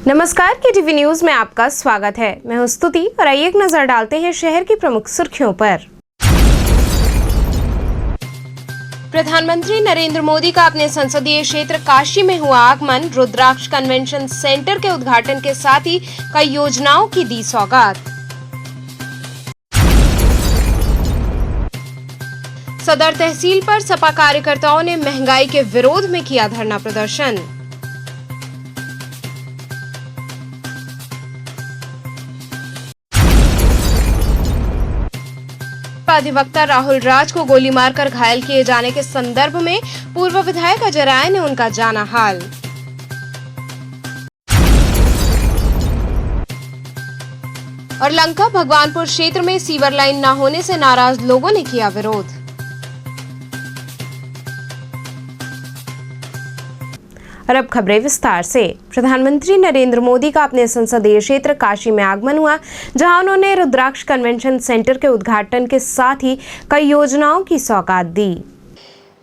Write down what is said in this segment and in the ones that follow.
नमस्कार, KTV news में आपका स्वागत है। मैं हूं स्तुति और आइए एक नजर डालते हैं शहर की प्रमुख सुर्खियों पर। प्रधानमंत्री नरेंद्र मोदी का अपने संसदीय क्षेत्र काशी में हुआ आगमन। रुद्राक्ष कन्वेंशन सेंटर के उद्घाटन के साथ ही कई योजनाओं की दी सौगात। सदर तहसील पर सपा कार्यकर्ताओं ने महंगाई के विरोध में किया धरना प्रदर्शन। अधिवक्ता राहुल राज को गोली मारकर घायल किए जाने के संदर्भ में पूर्व विधायक अजय राय ने उनका जाना हाल। और लंका भगवानपुर क्षेत्र में सीवर लाइन न होने से नाराज लोगों ने किया विरोध। और अब खबरें विस्तार से। प्रधानमंत्री नरेंद्र मोदी का अपने संसदीय क्षेत्र काशी में आगमन हुआ, जहां उन्होंने रुद्राक्ष कन्वेंशन सेंटर के उद्घाटन के साथ ही कई योजनाओं की सौगात दी।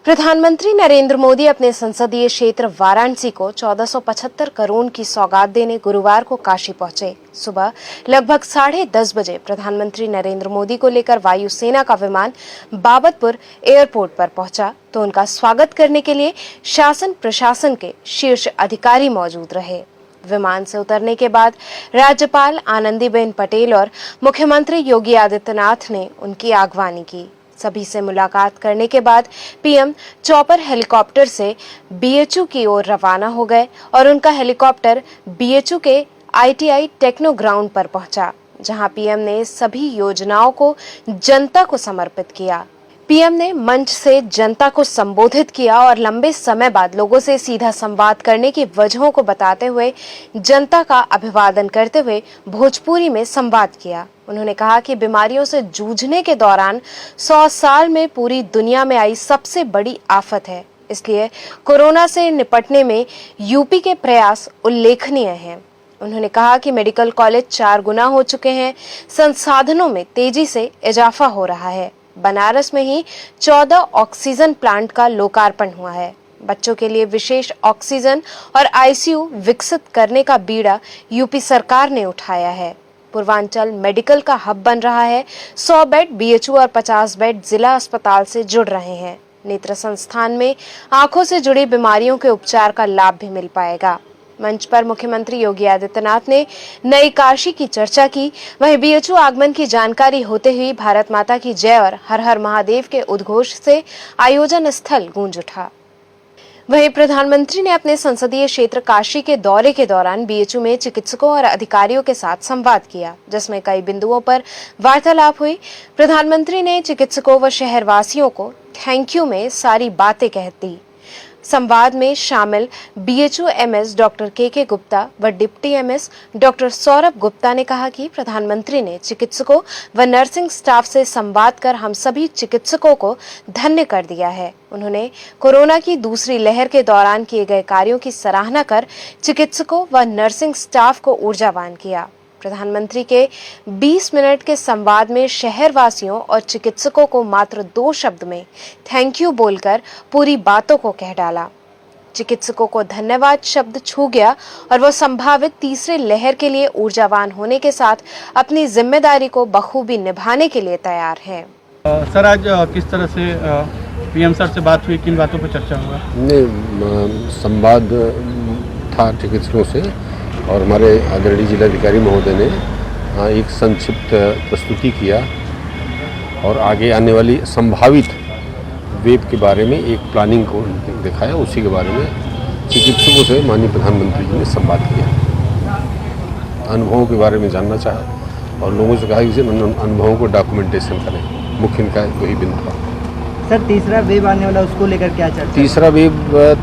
प्रधानमंत्री नरेंद्र मोदी अपने संसदीय क्षेत्र वाराणसी को 1475 करोड़ की सौगात देने गुरुवार को काशी पहुंचे। सुबह लगभग 10:30 बजे प्रधानमंत्री नरेंद्र मोदी को लेकर वायुसेना का विमान बाबतपुर एयरपोर्ट पर पहुंचा तो उनका स्वागत करने के लिए शासन प्रशासन के शीर्ष अधिकारी मौजूद रहे। विमान से उतरने के बाद राज्यपाल आनंदीबेन पटेल और मुख्यमंत्री योगी आदित्यनाथ ने उनकी आगवानी की। सभी से मुलाकात करने के बाद पीएम चॉपर हेलीकॉप्टर से बीएचयू की ओर रवाना हो गए और उनका हेलीकॉप्टर बीएचयू के आईटीआई टेक्नो ग्राउंड पर पहुंचा, जहां पीएम ने सभी योजनाओं को जनता को समर्पित किया। पीएम ने मंच से जनता को संबोधित किया और लंबे समय बाद लोगों से सीधा संवाद करने की वजहों को बताते हुए जनता का अभिवादन करते हुए भोजपुरी में संवाद किया। उन्होंने कहा कि बीमारियों से जूझने के दौरान 100 साल में पूरी दुनिया में आई सबसे बड़ी आफत है, इसलिए कोरोना से निपटने में यूपी के प्रयास उल्लेखनीय हैं। उन्होंने कहा कि मेडिकल कॉलेज 4 गुना हो चुके हैं, संसाधनों में तेजी से इजाफा हो रहा है। बनारस में ही 14 ऑक्सीजन प्लांट का लोकार्पण हुआ है। बच्चों के लिए विशेष ऑक्सीजन और आईसीयू विकसित करने का बीड़ा यूपी सरकार ने उठाया है। पूर्वांचल मेडिकल का हब बन रहा है। 100 बेड बीएचयू और 50 बेड जिला अस्पताल से जुड़ रहे हैं। नेत्र संस्थान में आंखों से जुड़ी बीमारियों के उपचार का लाभ भी मिल पाएगा। मंच पर मुख्यमंत्री योगी आदित्यनाथ ने नई काशी की चर्चा की। वहीं बीएचयू आगमन की जानकारी होते हुए भारत माता की जय और हर हर महादेव के उद्घोष से आयोजन स्थल गूंज उठा। वहीं प्रधानमंत्री ने अपने संसदीय क्षेत्र काशी के दौरे के दौरान बीएचयू में चिकित्सकों और अधिकारियों के साथ संवाद किया, जिसमें कई बिंदुओं पर वार्तालाप हुई। प्रधानमंत्री ने चिकित्सकों व शहरवासियों को थैंक यू में सारी बातें कह दी। संवाद में शामिल बीएचयू एमएस डॉक्टर के गुप्ता व deputy MS doctor Saurabh Gupta ने कहा कि प्रधानमंत्री ने चिकित्सकों व नर्सिंग स्टाफ से संवाद कर हम सभी चिकित्सकों को धन्य कर दिया है। उन्होंने कोरोना की दूसरी लहर के दौरान किए गए कार्यों की सराहना कर चिकित्सकों व नर्सिंग स्टाफ को ऊर्जावान किया। प्रधानमंत्री के 20 मिनट के संवाद में शहरवासियों और चिकित्सकों को मात्र 2 शब्द में थैंक यू बोलकर पूरी बातों को कह डाला। चिकित्सकों को धन्यवाद शब्द छू गया और वो संभावित तीसरे लहर के लिए ऊर्जावान होने के साथ अपनी जिम्मेदारी को बखूबी निभाने के लिए तैयार हैं। सर, आज किस तरह से पीएम सर से बात हुई, किन बातों पर चर्चा हुआ? संवाद था चिकित्सकों से और हमारे आदरणीय जिलाधिकारी महोदय ने एक संक्षिप्त प्रस्तुति किया और आगे आने वाली संभावित वेब के बारे में एक प्लानिंग को दिखाया। उसी के बारे में चिकित्सकों से माननीय प्रधानमंत्री जी ने संवाद किया, अनुभवों के बारे में जानना चाहा और लोगों से कहा कि अनुभवों को डॉक्यूमेंटेशन करें। मुख्य इनका वही बिंदु था। सर, तीसरा वेव आने वाला, उसको लेकर क्या चर्चा? तीसरा वेव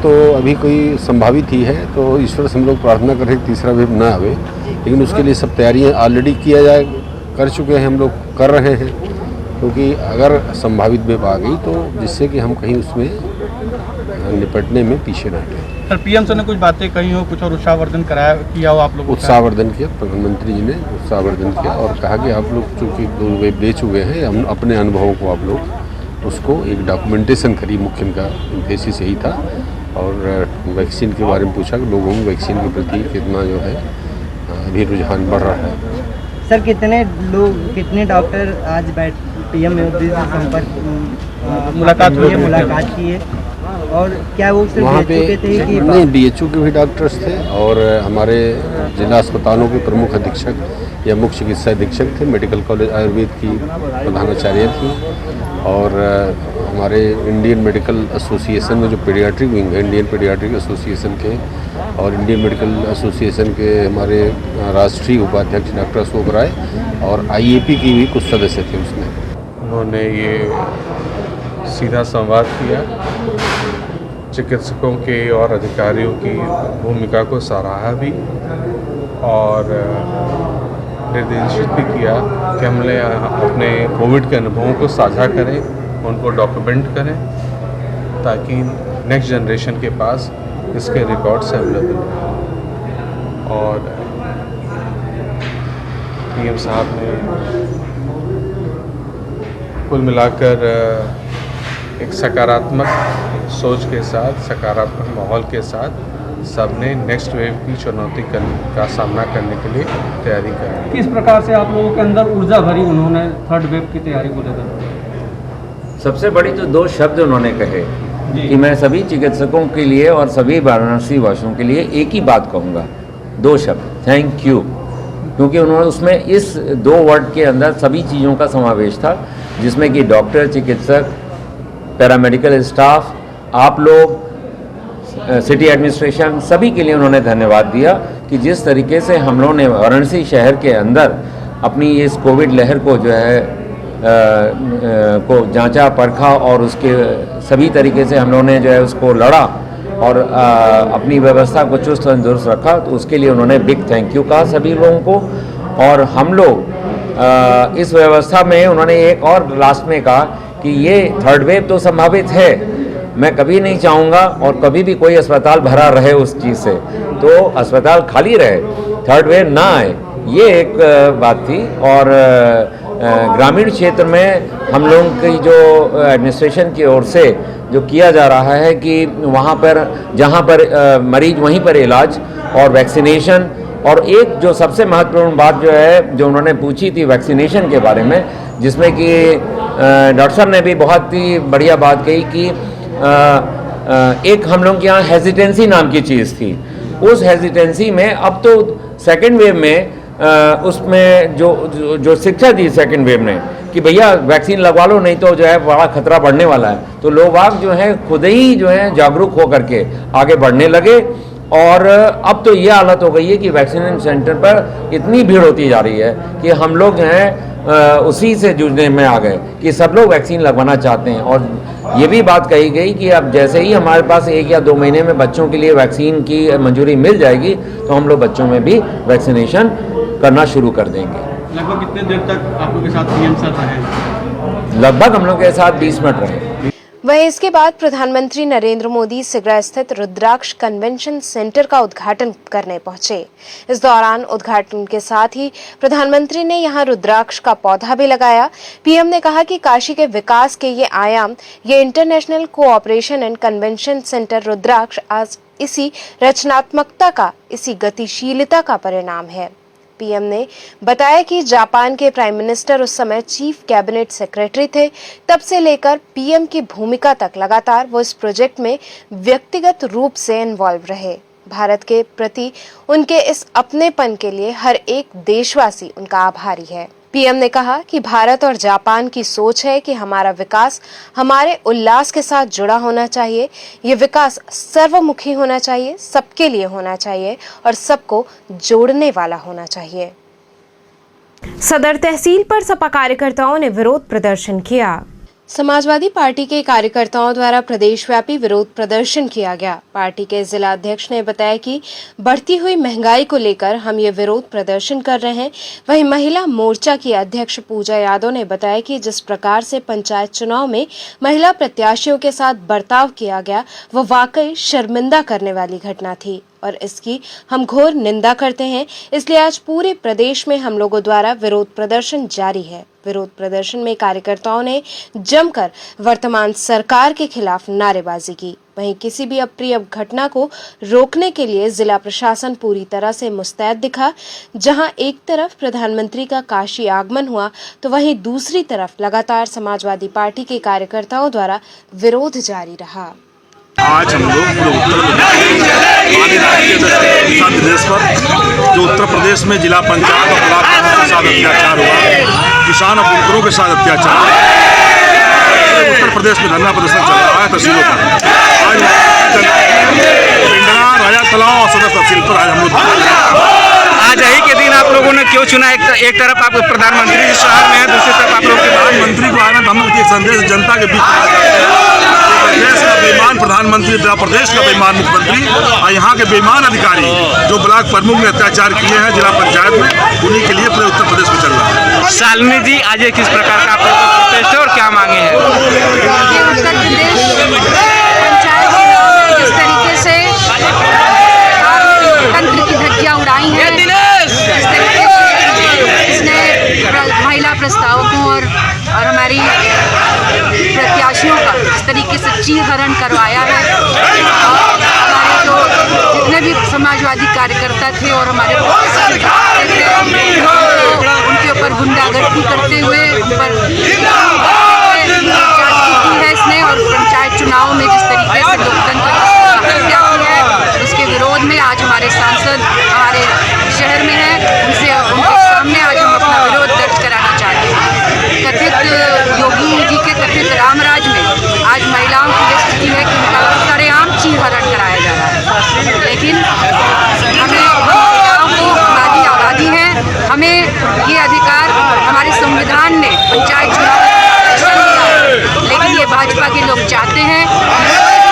तो अभी कोई संभावित ही है, तो ईश्वर से हम लोग प्रार्थना करें कि तीसरा वेव ना आवे, लेकिन उसके लिए सब तैयारियां ऑलरेडी कर चुके हैं, हम लोग कर रहे हैं, क्योंकि अगर संभावित वेव आ गई तो जिससे कि हम कहीं उसमें निपटने में पीछे रह गए। सर, पीएम सर ने कुछ बातें कही हो, कुछ और उत्साहवर्धन किया हो आप लोगों? उत्साहवर्धन किया, प्रधानमंत्री जी ने उत्साहवर्धन किया और कहा कि आप लोग चूँकि 2 वेव दे चुके हैं, हम अपने अनुभवों को आप लोग उसको एक डॉक्यूमेंटेशन करी। मुख्य इनका उद्देश्य से ही था। और वैक्सीन के बारे में पूछा कि लोगों में वैक्सीन के प्रति कितना जो है अभी रुझान बढ़ रहा है। सर कितने डॉक्टर आज पीएम मोदी से संपर्क मुलाकात की है, और क्या वो सिर्फ वहाँ BHO के थे कि नहीं, BHO के भी डॉक्टर्स थे और हमारे जिला अस्पतालों के प्रमुख अधीक्षक या मुख्य चिकित्सा अधीक्षक थे, मेडिकल कॉलेज आयुर्वेद की प्रधानाचार्य थी, और हमारे इंडियन मेडिकल एसोसिएशन में जो पीडियाट्रिक विंग है, इंडियन पीडियाट्रिक एसोसिएशन के और इंडियन मेडिकल एसोसिएशन के हमारे राष्ट्रीय उपाध्यक्ष डॉक्टर अशोक राय और IAP की भी कुछ सदस्य थे उसमें। उन्होंने ये सीधा संवाद किया, चिकित्सकों के और अधिकारियों की भूमिका को सराहा भी और निर्देशित भी किया कि हम अपने कोविड के अनुभवों को साझा करें, उनको डॉक्यूमेंट करें, ताकि नेक्स्ट जनरेशन के पास इसके रिकॉर्ड्स अवेलेबल हैं। और PM साहब ने कुल मिलाकर एक सकारात्मक सोच के साथ, सकारात्मक माहौल के साथ सबने नेक्स्ट वेव की चुनौती का सामना करने के लिए तैयारी करी। किस प्रकार से आप लोगों के अंदर ऊर्जा भरी उन्होंने थर्ड वेव की तैयारी को लेकर? सबसे बड़ी तो 2 शब्द उन्होंने कहे कि मैं सभी चिकित्सकों के लिए और सभी वाराणसी वासियों के लिए एक ही बात कहूँगा, 2 शब्द, थैंक यू। क्योंकि उन्होंने उसमें इस 2 वर्ड के अंदर सभी चीज़ों का समावेश था, जिसमें कि डॉक्टर, चिकित्सक, पैरामेडिकल स्टाफ, आप लोग, सिटी एडमिनिस्ट्रेशन, सभी के लिए उन्होंने धन्यवाद दिया कि जिस तरीके से हम लोगों ने वाराणसी शहर के अंदर अपनी इस कोविड लहर को जो है को जांचा, परखा और उसके सभी तरीके से हम लोगों ने जो है उसको लड़ा और अपनी व्यवस्था को चुस्त और दुरुस्त रखा, तो उसके लिए उन्होंने बिग थैंक यू कहा सभी लोगों को। और हम लोग इस व्यवस्था में उन्होंने एक और लास्ट में कहा कि ये थर्ड वेव तो संभावित है, मैं कभी नहीं चाहूँगा और कभी भी कोई अस्पताल भरा रहे उस चीज़ से, तो अस्पताल खाली रहे, थर्ड वेव ना आए, ये एक बात थी। और ग्रामीण क्षेत्र में हम लोगों की जो एडमिनिस्ट्रेशन की ओर से जो किया जा रहा है कि वहाँ पर जहाँ पर मरीज वहीं पर इलाज और वैक्सीनेशन, और एक जो सबसे महत्वपूर्ण बात जो है जो उन्होंने पूछी थी वैक्सीनेशन के बारे में, जिसमें कि डॉक्टर साहब ने भी बहुत ही बढ़िया बात कही कि एक हम लोग के यहाँ हेजिटेंसी नाम की चीज़ थी, उस हेजिटेंसी में अब तो सेकेंड वेव में उसमें जो शिक्षा दी सेकेंड वेव ने कि भैया वैक्सीन लगवा लो, नहीं तो जो है बड़ा खतरा बढ़ने वाला है, तो लोग आप जो है खुद ही जो है जागरूक होकर के आगे बढ़ने लगे। और अब तो ये हालत हो गई है कि वैक्सीनेशन सेंटर पर इतनी भीड़ होती जा रही है कि हम लोग जो हैं उसी से जूझने में आ गए कि सब लोग वैक्सीन लगवाना चाहते हैं। और ये भी बात कही गई कि अब जैसे ही हमारे पास 1 या 2 महीने में बच्चों के लिए वैक्सीन की मंजूरी मिल जाएगी तो हम लोग बच्चों में भी वैक्सीनेशन करना शुरू कर देंगे। लगभग कितने देर तक आप लोग के साथ PM सर रहे? लगभग हम लोग के साथ 20 मिनट रहे। वहीं इसके बाद प्रधानमंत्री नरेंद्र मोदी सिगरा स्थित रुद्राक्ष कन्वेंशन सेंटर का उद्घाटन करने पहुंचे। इस दौरान उद्घाटन के साथ ही प्रधानमंत्री ने यहां रुद्राक्ष का पौधा भी लगाया। PM ने कहा कि काशी के विकास के ये आयाम, ये international cooperation and convention centre Rudraksh आज इसी रचनात्मकता का, इसी गतिशीलता का परिणाम है। PM ने बताया कि जापान के प्राइम मिनिस्टर उस समय चीफ कैबिनेट सेक्रेटरी थे, तब से लेकर PM की भूमिका तक लगातार वो इस प्रोजेक्ट में व्यक्तिगत रूप से इन्वॉल्व रहे। भारत के प्रति उनके इस अपनेपन के लिए हर एक देशवासी उनका आभारी है। PM ने कहा कि भारत और जापान की सोच है कि हमारा विकास हमारे उल्लास के साथ जुड़ा होना चाहिए, ये विकास सर्वमुखी होना चाहिए, सबके लिए होना चाहिए और सबको जोड़ने वाला होना चाहिए। सदर तहसील पर सपा कार्यकर्ताओं ने विरोध प्रदर्शन किया। समाजवादी पार्टी के कार्यकर्ताओं द्वारा प्रदेशव्यापी विरोध प्रदर्शन किया गया। पार्टी के जिला अध्यक्ष ने बताया कि बढ़ती हुई महंगाई को लेकर हम ये विरोध प्रदर्शन कर रहे हैं। वहीं महिला मोर्चा की अध्यक्ष पूजा यादव ने बताया कि जिस प्रकार से पंचायत चुनाव में महिला प्रत्याशियों के साथ बर्ताव किया गया वह वाकई शर्मिंदा करने वाली घटना थी और इसकी हम घोर निंदा करते हैं। इसलिए आज पूरे प्रदेश में हम लोगों द्वारा विरोध प्रदर्शन जारी है। विरोध प्रदर्शन में कार्यकर्ताओं ने जमकर वर्तमान सरकार के खिलाफ नारेबाजी की। वहीं किसी भी अप्रिय घटना को रोकने के लिए जिला प्रशासन पूरी तरह से मुस्तैद दिखा। जहां एक तरफ प्रधानमंत्री का काशी आगमन हुआ तो वहीं दूसरी तरफ लगातार समाजवादी पार्टी के कार्यकर्ताओं द्वारा विरोध जारी रहा। आज हम लोग पूरे उत्तर प्रदेश पर जो उत्तर प्रदेश में जिला पंचायत और ब्लॉक के साथ अत्याचार हुआ, किसान और बुनकरों के साथ अत्याचार, उत्तर प्रदेश में धरना प्रदर्शन चल रहा है तहसीलों पर। आज पिंडरा, राजा तलाव और सदर तहसील पर आज हम लोग आज ही के दिन आप लोगों ने क्यों चुना? एक तरफ आप प्रधानमंत्री जी शहर में है, दूसरी तरफ आप लोग के प्रधानमंत्री को आना, हम लोग एक संदेश जनता के बीच देश का बेईमान प्रधानमंत्री, प्रदेश का बेईमान मुख्यमंत्री और यहाँ के बेईमान अधिकारी जो ब्लॉक प्रमुख ने अत्याचार किए हैं जिला पंचायत में, उन्हीं के लिए पूरे उत्तर प्रदेश में चल रहा है। शालिनी जी, आज ये किस प्रकार का आप लोगों का प्रोटेस्ट है और क्या मांगे हैं? उत्तर प्रदेश पंचायत चुनाव में जिस तरीके से तंत्र की धज्जियां उड़ाई हैं, जिस तरीके से इसने महिला प्रस्तावकों और हमारी प्रत्याशियों का इस तरीके से चीरहरण करवाया है, और हमारे जो जितने भी समाजवादी कार्यकर्ता थे और हमारे उनके ऊपर गुंडागर्दी करते हुए उन पर है इसने, और पंचायत चुनाव में जिस तरीके से लोकतंत्र की हत्या हुई है, उसके विरोध में आज हमारे सांसद हमारे शहर में हैं, उनके सामने आज हम अपना विरोध दर्ज कराना चाहते हैं। कथित योगी जी के कथित रामराज में आज महिलाओं की ये स्थिति है कि उनका सरेआम चीरहरण कराया जा रहा है, लेकिन हमें महिलाओं को हमारी आज़ादी है, हमें ये अधिकार हमारे संविधान ने पंचायत चुनाव दिया है, लेकिन ये भाजपा के लोग चाहते हैं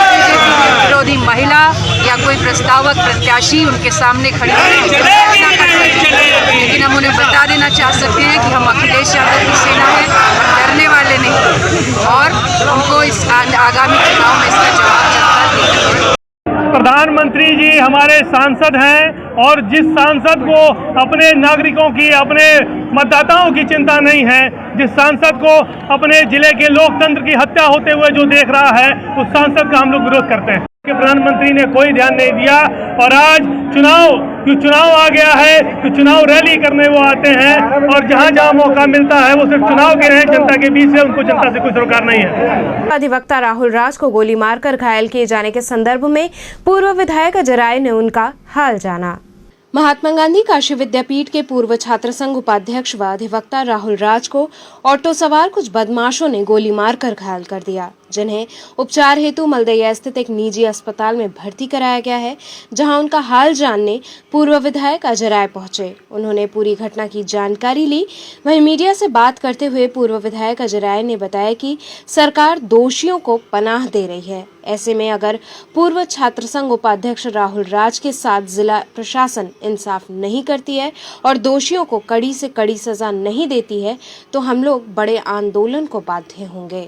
बीजेपी विरोधी महिला या कोई प्रस्तावक प्रत्याशी उनके सामने खड़ी लेकिन हम उन्हें बता देना चाह सकते हैं कि हम अखिलेश यादव की सेना है, डरने वाले नहीं, और उनको इस आगामी चुनाव में इसका जवाब जनता देगी। प्रधानमंत्री जी हमारे सांसद हैं और जिस सांसद को अपने नागरिकों की, अपने मतदाताओं की चिंता नहीं है, जिस सांसद को अपने जिले के लोकतंत्र की हत्या होते हुए जो देख रहा है, उस सांसद का हम लोग विरोध करते हैं कि प्रधानमंत्री ने कोई ध्यान नहीं दिया। और आज चुनाव आ गया है कि चुनाव रैली करने वो आते हैं, और जहां जहां मौका मिलता है वो सिर्फ चुनाव के रहे जनता के बीच से, उनको जनता से कोई सरोकार नहीं है। अधिवक्ता राहुल राज को गोली मारकर घायल किए जाने के संदर्भ में पूर्व विधायक अजय राय ने उनका हाल जाना। महात्मा गांधी काशी विद्यापीठ के पूर्व छात्र संघ उपाध्यक्ष व अधिवक्ता राहुल राज को ऑटो सवार कुछ बदमाशों ने गोली मारकर घायल कर दिया, जिन्हें उपचार हेतु मलदैया स्थित एक निजी अस्पताल में भर्ती कराया गया है, जहां उनका हाल जानने पूर्व विधायक अजय राय पहुंचे। उन्होंने पूरी घटना की जानकारी ली। वहीं मीडिया से बात करते हुए पूर्व विधायक अजय राय ने बताया कि सरकार दोषियों को पनाह दे रही है। ऐसे में अगर पूर्व छात्र संघ उपाध्यक्ष राहुल राज के साथ जिला प्रशासन इंसाफ नहीं करती है और दोषियों को कड़ी से कड़ी सजा नहीं देती है, तो हम लोग बड़े आंदोलन को बाध्य होंगे।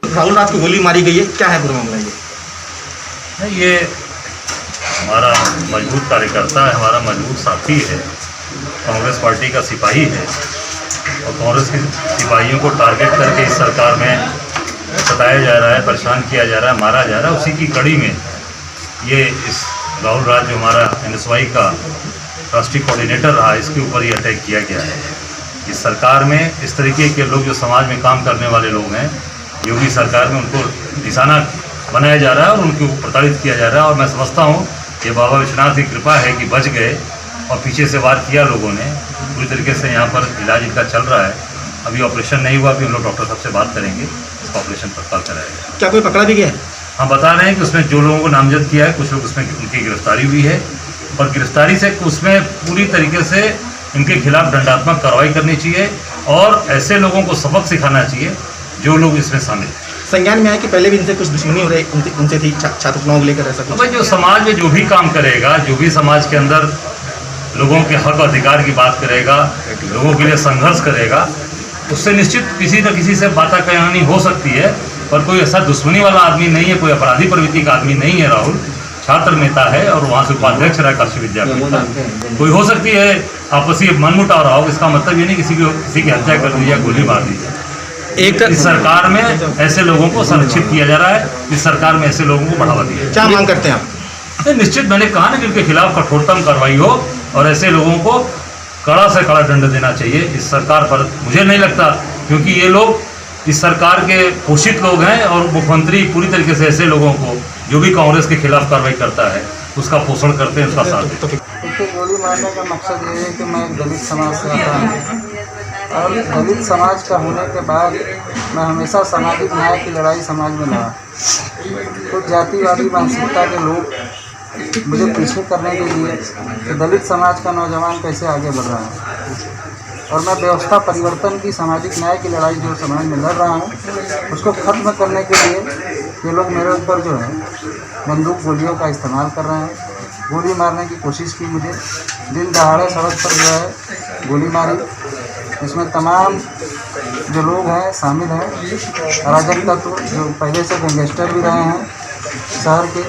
राहुल राज को गोली मारी गई है, क्या है पूरा मामला? ये हमारा मजबूत कार्यकर्ता है, हमारा मजबूत साथी है, कांग्रेस पार्टी का सिपाही है, और कांग्रेस के सिपाहियों को टारगेट करके इस सरकार में सताया जा रहा है, परेशान किया जा रहा है, मारा जा रहा है। उसी की कड़ी में ये इस राहुल राज जो हमारा NSY का राष्ट्रीय कोऑर्डिनेटर रहा, इसके ऊपर ये अटैक किया गया है। इस सरकार में इस तरीके के लोग जो समाज में काम करने वाले लोग हैं, योगी सरकार में उनको निशाना बनाया जा रहा है और उनको प्रताड़ित किया जा रहा है। और मैं समझता हूँ ये बाबा विश्वनाथ की कृपा है कि बच गए, और पीछे से वार किया लोगों ने। पूरी तरीके से यहाँ पर इलाज इनका चल रहा है, अभी ऑपरेशन नहीं हुआ, अभी हम लोग डॉक्टर साहब से बात करेंगे, इसका ऑपरेशन तत्काल कराया जाएगा। क्या कोई पकड़ा भी गया? हम बता रहे हैं कि उसमें जो लोगों को नामजद किया है, कुछ लोग उसमें उनकी गिरफ्तारी हुई है, और गिरफ्तारी से उसमें पूरी तरीके से इनके खिलाफ दंडात्मक कार्रवाई करनी चाहिए, और ऐसे लोगों को सबक सिखाना चाहिए जो लोग इसमें शामिल हैं। संज्ञान में आया कि पहले भी इनसे कुछ दुश्मनी हो रही, उनसे थी छात्र चुनाव को लेकर ऐसा? भाई जो समाज में जो भी काम करेगा, जो भी समाज के अंदर लोगों के हक अधिकार की बात करेगा, लोगों के लिए संघर्ष करेगा, उससे निश्चित किसी न किसी से बातें कहानी हो सकती है, पर कोई ऐसा दुश्मनी वाला आदमी नहीं है, कोई अपराधी प्रवृत्ति का आदमी नहीं है। राहुल छात्र नेता है और वहाँ से उपाध्यक्ष रहा काशी विद्यापीठ। कोई हो सकती है आपसी मनमुटाव रहा हो, इसका मतलब ये नहीं किसी की हत्या कर दी या गोली मार दी जाए। इस सरकार में ऐसे लोगों को संरक्षित किया जा रहा है, इस सरकार में ऐसे लोगों को बढ़ावा दिया। क्या मांग करते हैं आप? निश्चित मैंने कहा ना कि इनके खिलाफ कठोरतम कार्रवाई हो और ऐसे लोगों को कड़ा से कड़ा दंड देना चाहिए इस सरकार पर। मुझे नहीं लगता, क्योंकि ये लोग इस सरकार के पोषित लोग हैं और मुख्यमंत्री पूरी तरीके से ऐसे लोगों को जो भी कांग्रेस के खिलाफ कार्रवाई करता है उसका पोषण करते हैं, उसका साथ देते हैं। इसे गोली मारने का मकसद ये है कि मैं एक दलित समाज से आता हूँ और दलित समाज का होने के बाद मैं हमेशा सामाजिक न्याय की लड़ाई समाज में लड़ा। कुछ जातिवादी मानसिकता के लोग मुझे पीछे करने के लिए कि दलित समाज का नौजवान कैसे आगे बढ़ रहा है, और मैं व्यवस्था परिवर्तन की सामाजिक न्याय की लड़ाई जो समाज में लड़ रहा हूँ उसको ख़त्म करने के लिए ये लोग मेरे ऊपर जो है बंदूक गोलियों का इस्तेमाल कर रहे हैं। गोली मारने की कोशिश की, मुझे दिन दहाड़े सड़क पर जो है गोली मारी। इसमें तमाम जो लोग हैं शामिल हैं, अराजक तत्व जो पहले से गैंगस्टर भी रहे हैं शहर के।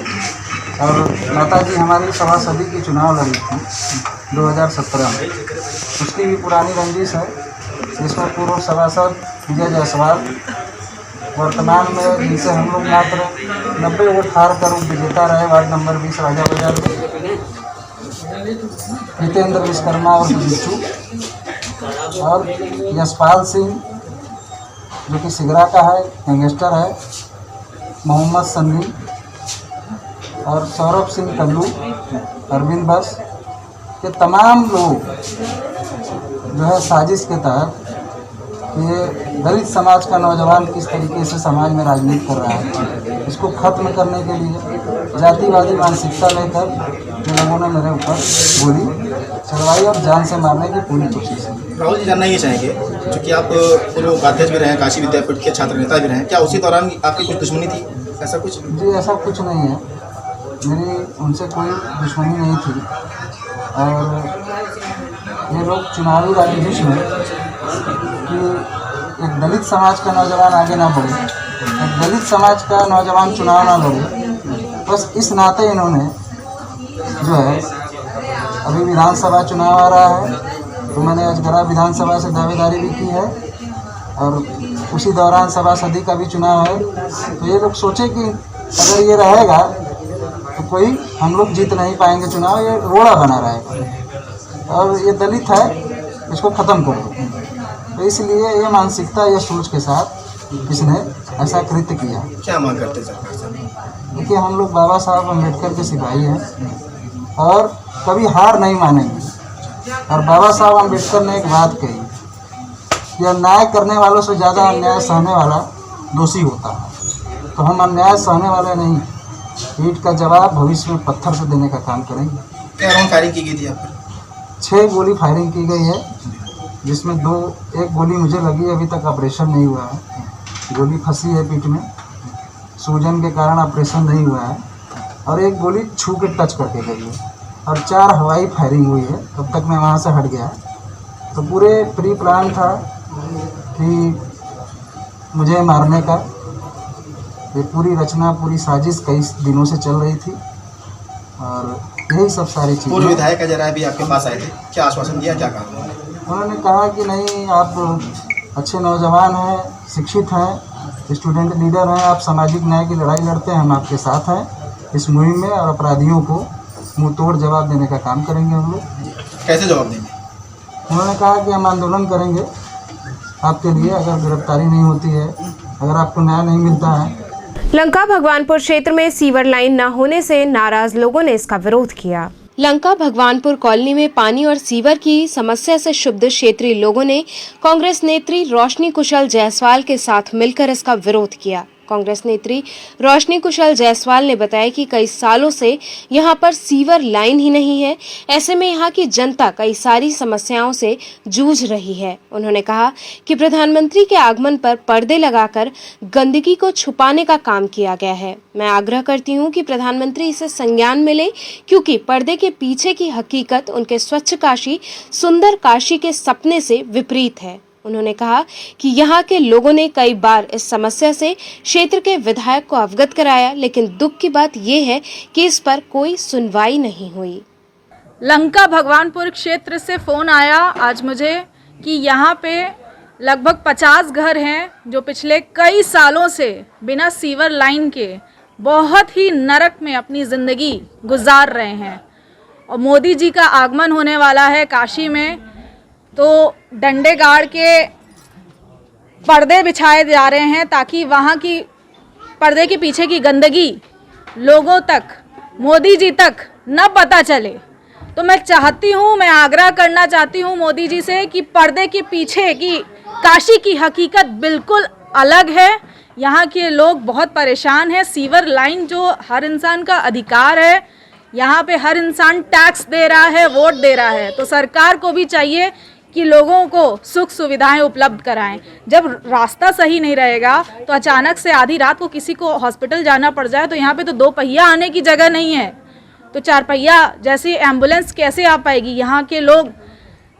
और माताजी हमारी सभासदी की चुनाव लड़ी थी 2017 में, उसकी भी पुरानी रंजिश है, जिसमें पूर्व सभासद विजय जायसवाल वर्तमान में जिनसे हम लोग मात्र 90 वोट हार कर विजेता रहे वार्ड नंबर 20 राजा बाजार में, हितेंद्र विश्वकर्मा और बिच्छू, और यशपाल सिंह जो कि सिगरा का है, गैंगस्टर है, मोहम्मद सन्नी और सौरभ सिंह कल्लू, अरविंद बस, ये तमाम लोग जो है साजिश के तहत ये दलित समाज का नौजवान किस तरीके से समाज में राजनीति कर रहा है, इसको खत्म करने के लिए जातिवादी मानसिकता लेकर इन लोगों ने मेरे ऊपर गोली चलवाई और जान से मारने की पूरी कोशिश की। राहुल जी, जानना ये चाहेंगे, चूँकि आप पूर्व उपाध्यक्ष भी रहे हैं, काशी विद्यापीठ के छात्र नेता भी रहे हैं, क्या उसी दौरान आपकी कुछ दुश्मनी थी, ऐसा कुछ? जी ऐसा कुछ नहीं है, मेरी उनसे कोई दुश्मनी नहीं थी। और ये लोग चुनावी राजनीति में कि एक दलित समाज का नौजवान आगे ना बढ़े, एक दलित समाज का नौजवान चुनाव ना लड़े, बस इस नाते इन्होंने जो है अभी विधानसभा चुनाव आ रहा है तो मैंने अजगरा विधानसभा से दावेदारी भी की है और उसी दौरान सभासदी का भी चुनाव है। तो ये लोग सोचे कि अगर ये रहेगा तो कोई हम लोग जीत नहीं पाएंगे चुनाव, ये रोड़ा बना रहेगा और ये दलित है, इसको ख़त्म कर दो। तो इसलिए ये मानसिकता, ये सोच के साथ इसने ऐसा कृत्य किया। क्या मांग करते सरकार से? देखिए, हम लोग बाबा साहब अम्बेडकर के सिपाही हैं और कभी हार नहीं मानेंगे। और बाबा साहब अम्बेडकर ने एक बात कही कि अन्याय करने वालों से ज़्यादा अन्याय सहने वाला दोषी होता है। तो हम अन्याय सहने वाले नहीं, ईंट का जवाब भविष्य में पत्थर से देने का काम करेंगे। क्या राउंड फायरिंग की गई थी आप? 6 गोली फायरिंग की गई है, जिसमें एक गोली मुझे लगी, अभी तक ऑपरेशन नहीं हुआ है। गोली फंसी है पीठ में, सूजन के कारण ऑपरेशन नहीं हुआ है। और एक गोली छू के टच करके गई है और 4 हवाई फायरिंग हुई है। तब तक मैं वहाँ से हट गया। तो पूरे प्री प्लान था कि मुझे मारने का, ये पूरी रचना, पूरी साजिश कई दिनों से चल रही थी और यही सब सारी चीज़ें। पूर्व विधायक अजय राय भी आपके पास आए थे, क्या आश्वासन दिया, क्या कहा? उन्होंने कहा कि नहीं, आप अच्छे नौजवान हैं, शिक्षित हैं, स्टूडेंट लीडर हैं, आप सामाजिक न्याय की लड़ाई लड़ते हैं, हम आपके साथ हैं इस मुहिम में और अपराधियों को मुंह तोड़ जवाब देने का काम करेंगे हम लोग। कैसे जवाब देंगे? उन्होंने कहा कि हम आंदोलन करेंगे आपके लिए, अगर गिरफ्तारी नहीं होती है, अगर आपको न्याय नहीं मिलता है। लंका भगवानपुर क्षेत्र में सीवर लाइन न होने से नाराज लोगों ने इसका विरोध किया। लंका भगवानपुर कॉलोनी में पानी और सीवर की समस्या से क्षुब्ध क्षेत्रीय लोगों ने कांग्रेस नेत्री रोशनी कुशल जायसवाल के साथ मिलकर इसका विरोध किया। कांग्रेस नेत्री रोशनी कुशल जायसवाल ने बताया कि कई सालों से यहां पर सीवर लाइन ही नहीं है, ऐसे में यहां की जनता कई सारी समस्याओं से जूझ रही है। उन्होंने कहा कि प्रधानमंत्री के आगमन पर पर्दे लगाकर गंदगी को छुपाने का काम किया गया है। मैं आग्रह करती हूं कि प्रधानमंत्री इसे संज्ञान में ले, क्योंकि पर्दे के पीछे की हकीकत उनके स्वच्छ काशी, सुंदर काशी के सपने से विपरीत है। उन्होंने कहा कि यहाँ के लोगों ने कई बार इस समस्या से क्षेत्र के विधायक को अवगत कराया, लेकिन दुख की बात यह है कि इस पर कोई सुनवाई नहीं हुई। लंका भगवानपुर क्षेत्र से फ़ोन आया आज मुझे कि यहाँ पे लगभग 50 घर हैं जो पिछले कई सालों से बिना सीवर लाइन के बहुत ही नरक में अपनी ज़िंदगी गुजार रहे हैं। और मोदी जी का आगमन होने वाला है काशी में, तो डंडे गाड़ के पर्दे बिछाए जा रहे हैं ताकि वहाँ की पर्दे के पीछे की गंदगी लोगों तक, मोदी जी तक न पता चले। तो मैं चाहती हूँ, मैं आग्रह करना चाहती हूँ मोदी जी से कि पर्दे के पीछे की काशी की हकीकत बिल्कुल अलग है। यहाँ के लोग बहुत परेशान हैं। सीवर लाइन जो हर इंसान का अधिकार है, यहाँ पे हर इंसान टैक्स दे रहा है, वोट दे रहा है, तो सरकार को भी चाहिए कि लोगों को सुख सुविधाएं उपलब्ध कराएं। जब रास्ता सही नहीं रहेगा तो अचानक से आधी रात को किसी को हॉस्पिटल जाना पड़ जाए तो यहाँ पे तो 2 पहिया आने की जगह नहीं है, तो 4 पहिया जैसी एम्बुलेंस कैसे आ पाएगी। यहाँ के लोग,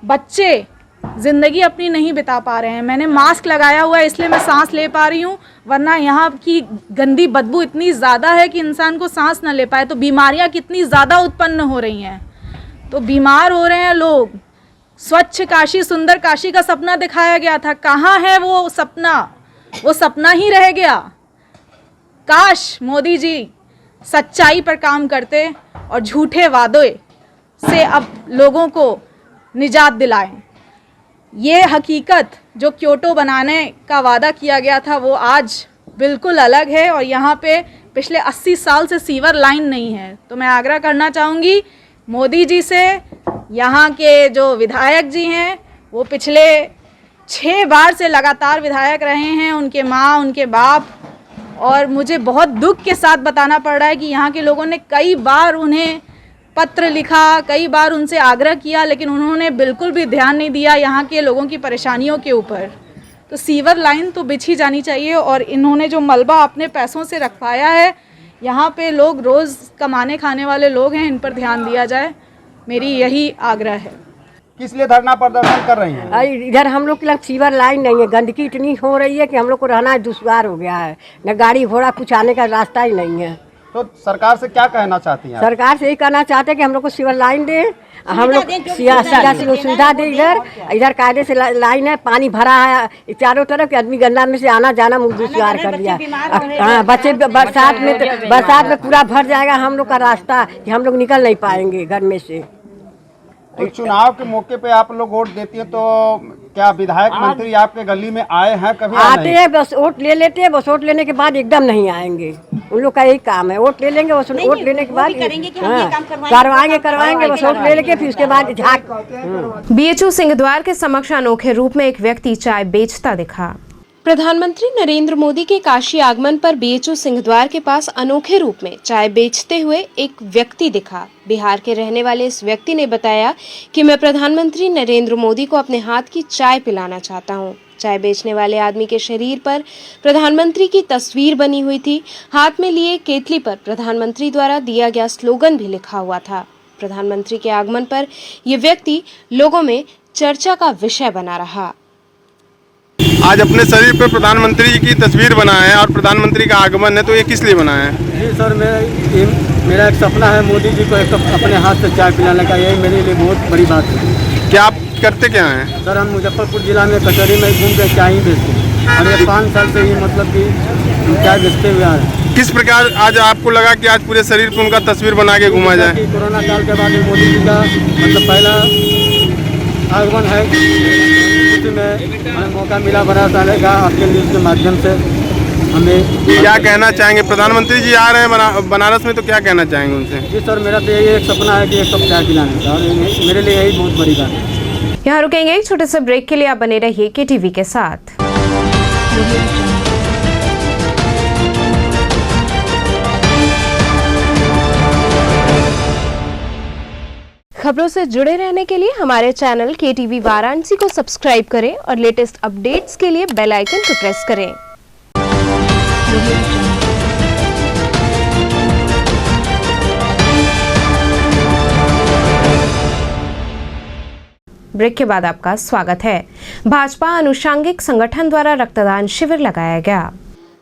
बच्चे ज़िंदगी अपनी नहीं बिता पा रहे हैं। मैंने मास्क लगाया हुआ है इसलिए मैं सांस ले पा रही हूँ, वरना यहाँ की गंदी बदबू इतनी ज़्यादा है कि इंसान को सांस न ले पाए। तो बीमारियाँ कितनी ज़्यादा उत्पन्न हो रही हैं, तो बीमार हो रहे हैं लोग। स्वच्छ काशी, सुंदर काशी का सपना दिखाया गया था, कहाँ है वो सपना? वो सपना ही रह गया। काश मोदी जी सच्चाई पर काम करते और झूठे वादों से अब लोगों को निजात दिलाएं। ये हकीकत जो क्योटो बनाने का वादा किया गया था वो आज बिल्कुल अलग है, और यहाँ पे पिछले 80 साल से सीवर लाइन नहीं है। तो मैं आग्रह करना चाहूँगी मोदी जी से, यहाँ के जो विधायक जी हैं वो पिछले 6 बार से लगातार विधायक रहे हैं, उनके माँ, उनके बाप, और मुझे बहुत दुख के साथ बताना पड़ रहा है कि यहाँ के लोगों ने कई बार उन्हें पत्र लिखा, कई बार उनसे आग्रह किया, लेकिन उन्होंने बिल्कुल भी ध्यान नहीं दिया यहाँ के लोगों की परेशानियों के ऊपर। तो सीवर लाइन तो बिछी जानी चाहिए, और इन्होंने जो मलबा अपने पैसों से रखवाया है, यहाँ पे लोग रोज़ कमाने खाने वाले लोग हैं, इन पर ध्यान दिया जाए, मेरी यही आग्रह है। किस लिए धरना प्रदर्शन कर रही हैं? इधर हम लोग के लिए सीवर लाइन नहीं है, गंदगी इतनी हो रही है कि हम लोग को रहना दुश्वार हो गया है, न गाड़ी घोड़ा कुछ आने का रास्ता ही नहीं है। तो सरकार से क्या कहना चाहती हैं? सरकार से यही कहना चाहते हैं कि हम लोग को सीवर लाइन दे, हम लोग सीधा सुविधा दे। इधर कायदे से लाइन है, पानी भरा है चारों तरफ के, आदमी गंदा में से आना जाना दुश्वार कर दिया। हाँ, बच्चे बरसात में पूरा भर जाएगा हम लोग का रास्ता कि हम लोग निकल नहीं पाएंगे घर में से। तो चुनाव के मौके पे आप लोग वोट देती है, तो क्या विधायक मंत्री आपके गली में आए हैं कभी? आते हैं, बस वोट ले लेते हैं, बस वोट लेने के बाद एकदम नहीं आएंगे। उन लोग का यही काम है, वोट ले लेंगे, बस वोट लेने के बाद करवाएंगे, बस वोट ले लेके फिर उसके बाद झाक। बीएचयू सिंहद्वार के समक्ष अनोखे रूप में एक व्यक्ति चाय बेचता दिखा। प्रधानमंत्री नरेंद्र मोदी के काशी आगमन पर बीएचयू सिंहद्वार के पास अनोखे रूप में चाय बेचते हुए एक व्यक्ति दिखा। बिहार के रहने वाले इस व्यक्ति ने बताया कि मैं प्रधानमंत्री नरेंद्र मोदी को अपने हाथ की चाय पिलाना चाहता हूं। चाय बेचने वाले आदमी के शरीर पर प्रधानमंत्री की तस्वीर बनी हुई थी। हाथ में लिए केतली पर प्रधानमंत्री द्वारा दिया गया स्लोगन भी लिखा हुआ था। प्रधानमंत्री के आगमन पर यह व्यक्ति लोगों में चर्चा का विषय बना रहा। आज अपने शरीर पर प्रधानमंत्री जी की तस्वीर बनाए हैं और प्रधानमंत्री का आगमन है, तो ये किस लिए बनाए हैं? जी सर, मेरा एक सपना है मोदी जी को एक कप अपने हाथ से चाय पिलाने का, यही मेरे लिए बहुत बड़ी बात है। क्या आप करते क्या हैं? सर, हम मुजफ्फरपुर जिला में कचहरी में घूम के चाय ही बेचते हैं, और ये 5 साल से ही मतलब कि चाय बेचते हुए आ रहे हैं। किस प्रकार आज आपको लगा कि आज पूरे शरीर पर उनका तस्वीर बना के घुमा जाए? कोरोना काल के बाद मोदी जी का मतलब पहला आगमन है, में हमें मौका मिला बना डाले का आपके न्यूज़ के माध्यम से। हमें क्या कहना चाहेंगे? प्रधानमंत्री जी आ रहे हैं बनारस में, तो क्या कहना चाहेंगे उनसे? जी सर, मेरा तो यही एक सपना है कि एक कप चाय पिलाने का, और मेरे लिए यही बहुत बड़ी बात है। यहाँ रुकेंगे एक छोटे से ब्रेक के लिए, आप बने रहिए केटीवी के साथ। खबरों से जुड़े रहने के लिए हमारे चैनल केटीवी वाराणसी को सब्सक्राइब करें और लेटेस्ट अपडेट्स के लिए बेल आइकन को प्रेस करें। ब्रेक के बाद आपका स्वागत है। भाजपा अनुषंगिक संगठन द्वारा रक्तदान शिविर लगाया गया।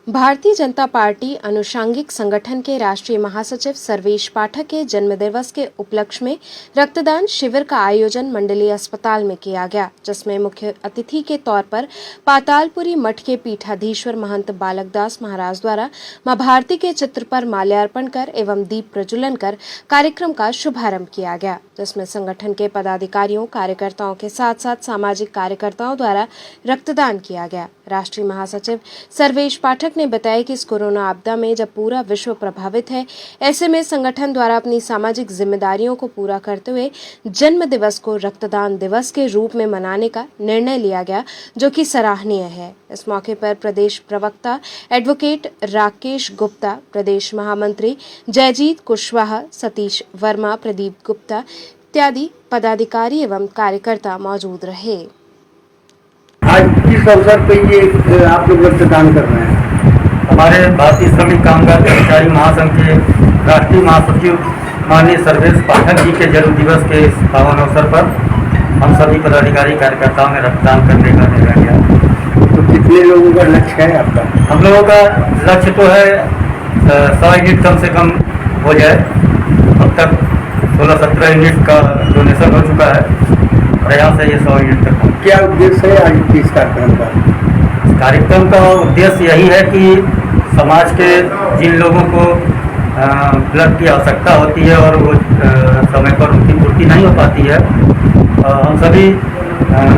भारतीय जनता पार्टी अनुषंगिक संगठन के राष्ट्रीय महासचिव सर्वेश पाठक के जन्मदिवस के उपलक्ष्य में रक्तदान शिविर का आयोजन मंडलीय अस्पताल में किया गया, जिसमें मुख्य अतिथि के तौर पर पातालपुरी मठ के पीठाधीश्वर महंत बालकदास महाराज द्वारा मां भारती के चित्र पर माल्यार्पण कर एवं दीप प्रज्वलन कर कार्यक्रम का शुभारंभ किया गया, जिसमें संगठन के पदाधिकारियों कार्यकर्ताओं के साथ साथ सामाजिक कार्यकर्ताओं द्वारा रक्तदान किया गया। राष्ट्रीय महासचिव सर्वेश पाठक ने बताया कि इस कोरोना आपदा में जब पूरा विश्व प्रभावित है, ऐसे में संगठन द्वारा अपनी सामाजिक जिम्मेदारियों को पूरा करते हुए जन्म दिवस को रक्तदान दिवस के रूप में मनाने का निर्णय लिया गया, जो कि सराहनीय है। इस मौके पर प्रदेश प्रवक्ता एडवोकेट राकेश गुप्ता, प्रदेश महामंत्री जयजीत कुशवाहा, सतीश वर्मा, प्रदीप गुप्ता इत्यादि पदाधिकारी एवं कार्यकर्ता मौजूद रहे। आज किस अवसर पे ये आप लोग रक्तदान कर रहे हैं? हमारे भारतीय श्रमिक कामगार कर्मचारी महासंघ के राष्ट्रीय महासचिव माननीय सर्वेश पाठक जी के जन्म दिवस के इस पावन अवसर पर हम सभी पदाधिकारी कार्यकर्ताओं ने रक्तदान करने का निर्णय लिया। तो कितने लोगों का लक्ष्य है आपका? हम लोगों का लक्ष्य तो है 100 यूनिट कम से कम हो जाए। अब तक 16-17 यूनिट का डोनेशन हो चुका है और यहाँ से ये 100 यूनिट तक। क्या उद्देश्य है आज इस कार्यक्रम का? कार्यक्रम का उद्देश्य यही है कि समाज के जिन लोगों को ब्लड की आवश्यकता होती है और वो समय पर उनकी पूर्ति नहीं हो पाती है, हम सभी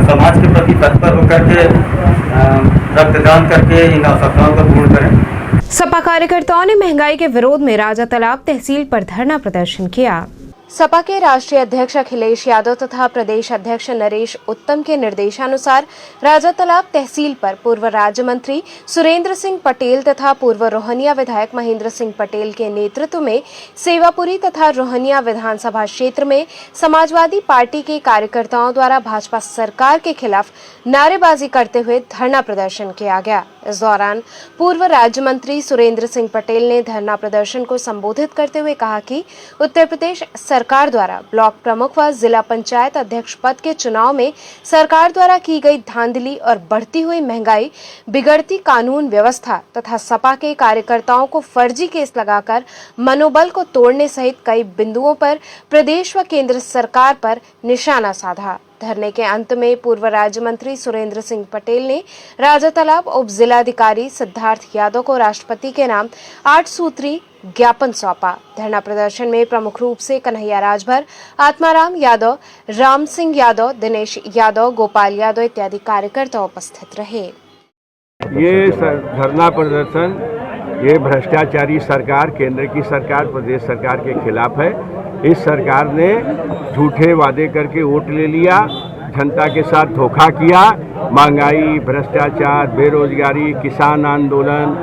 समाज के प्रति तत्पर होकर के रक्तदान करके इन आवश्यकताओं को पूर्ण करें। सपा कार्यकर्ताओं ने महंगाई के विरोध में राजा तालाब तहसील पर धरना प्रदर्शन किया। सपा के राष्ट्रीय अध्यक्ष अखिलेश यादव तथा प्रदेश अध्यक्ष नरेश उत्तम के निर्देशानुसार राजा तालाब तहसील पर पूर्व राज्य मंत्री सुरेंद्र सिंह पटेल तथा पूर्व रोहनिया विधायक महेंद्र सिंह पटेल के नेतृत्व में सेवापुरी तथा रोहनिया विधानसभा क्षेत्र में समाजवादी पार्टी के कार्यकर्ताओं द्वारा भाजपा सरकार के खिलाफ नारेबाजी करते हुए धरना प्रदर्शन किया गया। इस दौरान पूर्व राज्य मंत्री सुरेंद्र सिंह पटेल ने धरना प्रदर्शन को संबोधित करते हुए कहा कि उत्तर प्रदेश सरकार द्वारा ब्लॉक प्रमुख व जिला पंचायत अध्यक्ष पद के चुनाव में सरकार द्वारा की गई धांधली और बढ़ती हुई महंगाई, बिगड़ती कानून व्यवस्था तथा सपा के कार्यकर्ताओं को फर्जी केस लगाकर मनोबल को तोड़ने सहित कई बिंदुओं पर प्रदेश व केंद्र सरकार पर निशाना साधा। धरने के अंत में पूर्व राज्य मंत्री सुरेंद्र सिंह पटेल ने राजा तालाब उप जिलाधिकारी सिद्धार्थ यादव को राष्ट्रपति के नाम 8 सूत्री ज्ञापन सौंपा। धरना प्रदर्शन में प्रमुख रूप से कन्हैया राजभर, आत्माराम यादव, राम सिंह यादव, दिनेश यादव, गोपाल यादव इत्यादि कार्यकर्ता उपस्थित रहे। ये धरना प्रदर्शन ये भ्रष्टाचारी सरकार, केंद्र की सरकार, प्रदेश सरकार के खिलाफ है। इस सरकार ने झूठे वादे करके वोट ले लिया, जनता के साथ धोखा किया। महंगाई, भ्रष्टाचार, बेरोजगारी, किसान आंदोलन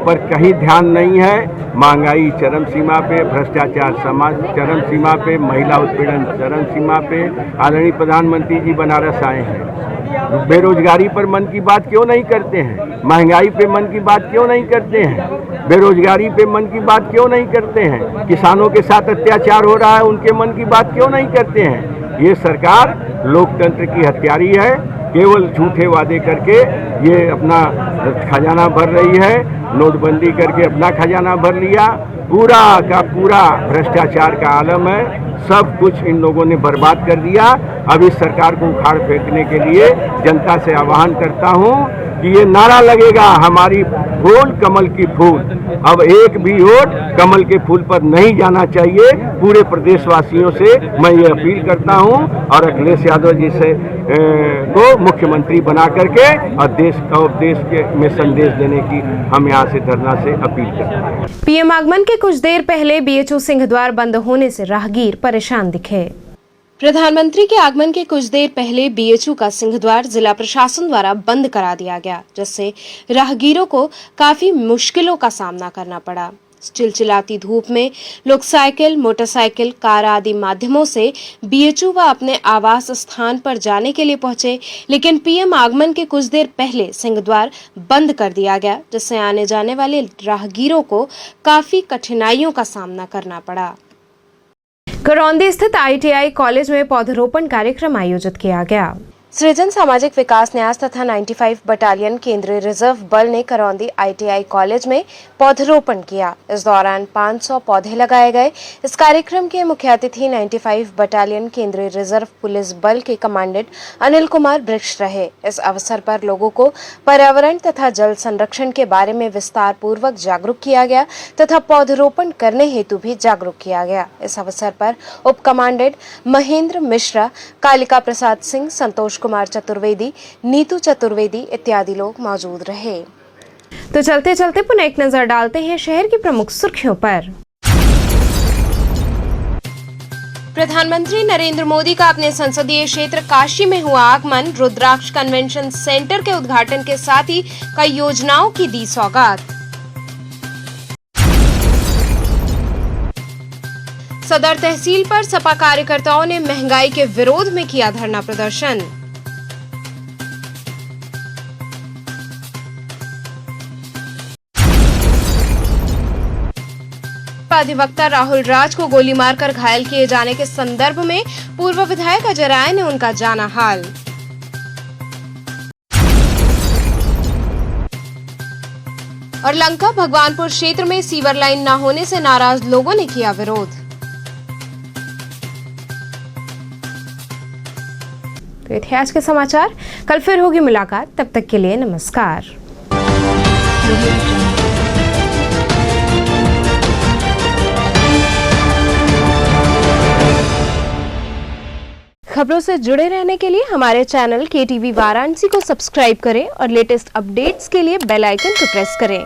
पर कहीं ध्यान नहीं है। महंगाई चरम सीमा पे, भ्रष्टाचार समाज चरम सीमा पे, महिला उत्पीड़न चरम सीमा पे। आदरणीय प्रधानमंत्री जी बनारस आए हैं, बेरोजगारी पर मन की बात क्यों नहीं करते हैं? महंगाई पे मन की बात क्यों नहीं करते हैं? बेरोजगारी पे मन की बात क्यों नहीं करते हैं? किसानों के साथ अत्याचार हो रहा है, उनके मन की बात क्यों नहीं करते हैं? ये सरकार लोकतंत्र की हत्यारी है। केवल झूठे वादे करके ये अपना खजाना भर रही है। नोटबंदी करके अपना खजाना भर लिया। पूरा का पूरा भ्रष्टाचार का आलम है। सब कुछ इन लोगों ने बर्बाद कर दिया। अब इस सरकार को उखाड़ फेंकने के लिए जनता से आह्वान करता हूं कि ये नारा लगेगा, हमारी फूल कमल की फूल। अब एक भी वोट कमल के फूल पर नहीं जाना चाहिए। पूरे प्रदेशवासियों से मैं ये अपील करता हूं और अखिलेश यादव जी से को मुख्यमंत्री बना करके और देश के में संदेश देने की हम यहाँ से धरना से अपील करते हैं। पीएम आगमन के कुछ देर पहले बीएचयू सिंहद्वार बंद होने से राहगीर परेशान दिखे। प्रधानमंत्री के आगमन के कुछ देर पहले बीएचयू का सिंहद्वार जिला प्रशासन द्वारा बंद करा दिया गया, जिससे राहगीरों को काफी मुश्किलों का सामना करना पड़ा। चिलचिलाती धूप में लोग साइकिल, मोटरसाइकिल, कार आदि माध्यमों से बीएचयू व अपने आवास स्थान पर जाने के लिए पहुंचे, लेकिन पीएम आगमन के कुछ देर पहले सिंहद्वार बंद कर दिया गया, जिससे आने जाने वाले राहगीरों को काफी कठिनाइयों का सामना करना पड़ा। करौंदी स्थित ITI कॉलेज में पौधरोपण कार्यक्रम आयोजित किया गया। सृजन सामाजिक विकास न्यास तथा 95 बटालियन केंद्रीय रिजर्व बल ने करौंदी ITI कॉलेज में पौधरोपण किया। इस दौरान 500 पौधे लगाए गए। इस कार्यक्रम के मुख्य अतिथि 95 बटालियन केंद्रीय रिजर्व पुलिस बल के कमांडेंट अनिल कुमार वृक्ष रहे। इस अवसर पर लोगों को पर्यावरण तथा जल संरक्षण के बारे में विस्तार पूर्वक जागरूक किया गया तथा पौधरोपण करने हेतु भी जागरूक किया गया। इस अवसर पर उप कमांडेंट महेंद्र मिश्रा, कालिका प्रसाद सिंह, संतोष कुमार चतुर्वेदी, नीतू चतुर्वेदी इत्यादि लोग मौजूद रहे। तो चलते चलते पुनः एक नजर डालते हैं शहर की प्रमुख सुर्खियों पर। प्रधानमंत्री नरेंद्र मोदी का अपने संसदीय क्षेत्र काशी में हुआ आगमन। रुद्राक्ष कन्वेंशन सेंटर के उद्घाटन के साथ ही कई योजनाओं की दी सौगात। सदर तहसील पर सपा कार्यकर्ताओं ने महंगाई के विरोध में किया धरना प्रदर्शन। अधिवक्ता राहुल राज को गोली मारकर घायल किए जाने के संदर्भ में पूर्व विधायक अजय राय ने उनका जाना हाल। और लंका भगवानपुर क्षेत्र में सीवर लाइन न होने से नाराज लोगों ने किया विरोध। तो ये थे आज के समाचार। कल फिर होगी मुलाकात, तब तक के लिए नमस्कार। खबरों से जुड़े रहने के लिए हमारे चैनल KTV वाराणसी को सब्सक्राइब करें और लेटेस्ट अपडेट्स के लिए बेल आइकन को प्रेस करें।